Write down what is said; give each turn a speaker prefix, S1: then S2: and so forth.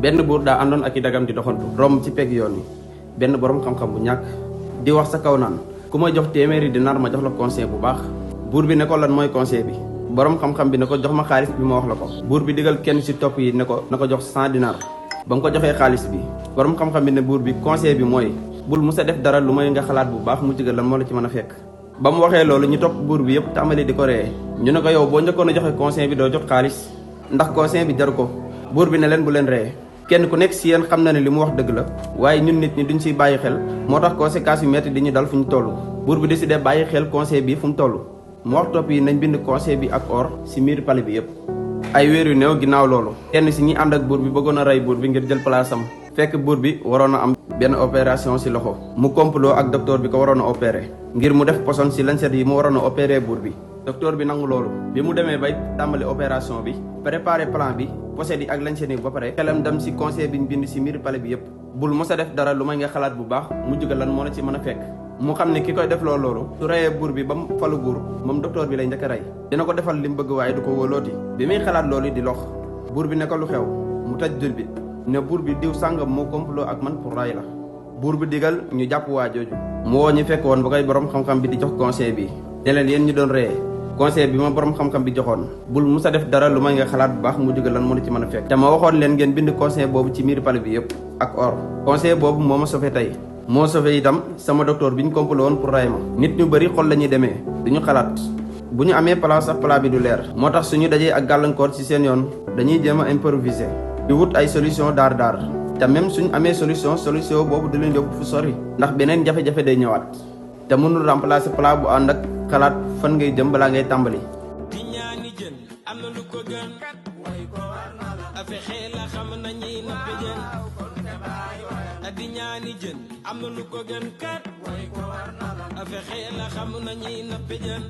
S1: benn buur daa àndoon ak i dagam di doxantu romb ci pegg yoon wi benn borom xam-xam bu ñàkk di wax sa kaw naan ku ma jox téeméeri dinaar ma jox la conseil bu baax. buur bi ne ko lan mooy conseil bi borom xam-xam bi ne ko jox ma xaalis bi ma wax la ko. buur bi digal kenn ci topp yi ne ko na ko jox 100 dinaar ba mu ko joxee xaalis bi borom xam-xam bi ne buur bi conseil bi mooy bul musa def dara lu may nga xalaat bu baax mu jigal lan moo la ci mën a fekk. ba mu waxee loolu ñu topp buur bi yëpp tàmbali di ko ree ñu ne ko yow boo njëkkoon a joxe conseil bi doo jot xaalis ndax conseil bi jaru ko. buur bi ne leen bu leen ree kenn ku nekk si yéen xam na ne li mu wax dëgg la waaye ñun nit ñi duñ siy bàyyi xel moo tax conséquences yu metti di ñu dal fu ñu toll. buur bi décidé bàyyi xel conseil bi fu mu toll mu wax topp yi nañ bind conseil bi ak or si miir palais bi yëpp. ay weer yu néew ginnaaw loolu kenn si ñi ànd ak buur bi bëggoon a rey buur bi ngir jël place am fekk buur bi waroon a am benn opération si loxo mu complot ak docteur bi ko waroon a opéré ngir mu def poson si lancet yi mu waroon a opéré buur bi. docteur bi nangu loolu bi mu demee bay tàmbali opération bi préparé plan bi poset yi ak lancet yi ba pare xelam dem si conseil bi ñu bind si miir palais bi yëpp bul mos a def dara lu may nga xalaat bu baax mu jóge lan moo la ci mën a fekk. mu xam ne ki koy def loolu su reyee buur bi ba mu falu buur moom docteur bi lay njëkk a rey dina ko defal li mu bëgg waaye du ko wóolooti. bi muy xalaat loolu di lox buur bi ne ko lu xew mu taj dul bi ne buur bi diw sàngam moo complot ak man pour ray la. buur bi digal ñu jàpp waa jooju mu woo ñu fekk woon ba koy borom xam-xam bi di jox conseil bi ne leen yéen ñu doon reyee conseil bi ma borom xam-xam bi joxoon bul musa def dara lu may nga xalaat bu baax mu jóge lan moo la ci mën a fekk. te ma waxoon leen ngeen bind conseil boobu ci miir palais bi yëpp ak or conseil boobu moo ma sauvé tey moo sauvé itam sama docteur bi ñu complot woon pour ray ma. nit ñu bëri xol la ñuy demee duñu xalaat bu ñu amee plan sax plan bi du leer moo tax suñu dajee ak gàllankoor ci seen yoon dañuy jéem a improviser di wut ay solution daar te même suñ amee solution boobu du leen yóbbu fu sori ndax beneen jafe-jafe day ñëwaat te mënul remplacer plan bu ànd ak xalaat fan ngay jëm balaa ngay tàmbali.
S2: di ñaani jën am na lu ko gën a fexe la xam nañi nappe jën di ñaani jën am na lu ko gën kat a fexe la xam nañi nappe jën